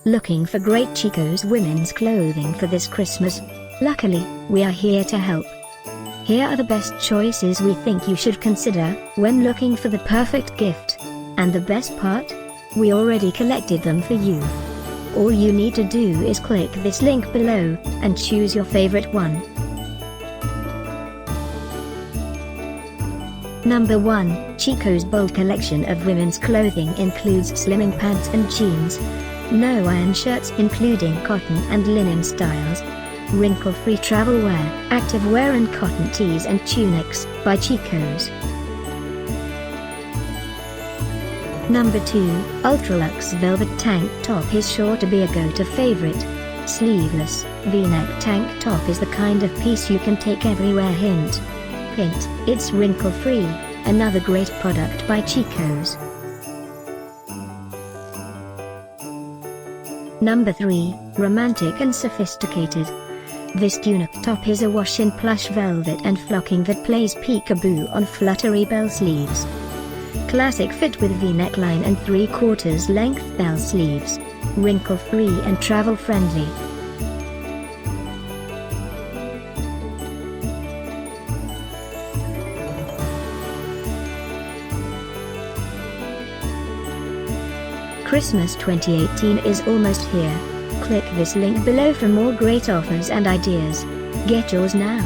Looking for great Chico's women's clothing for this Christmas? Luckily, we are here to help. Here are the best choices we think you should consider when looking for the perfect gift. And the best part? We already collected them for you. All you need to do is click this link below and choose your favorite one. Number 1, Chico's bold collection of women's clothing includes slimming pants and jeans. No iron shirts including cotton and linen styles. Wrinkle-free travel wear, active wear and cotton tees and tunics, by Chico's. Number 2, Ultralux velvet tank top is sure to be a go-to favorite. Sleeveless, V-neck tank top is the kind of piece you can take everywhere. Hint, it's wrinkle-free, another great product by Chico's. Number 3, romantic and sophisticated. This tunic top is a wash-in plush velvet and flocking that plays peekaboo on fluttery bell sleeves. Classic fit with V-neckline and 3/4 length bell sleeves. Wrinkle-free and travel-friendly. Christmas 2018 is almost here. Click this link below for more great offers and ideas. Get yours now.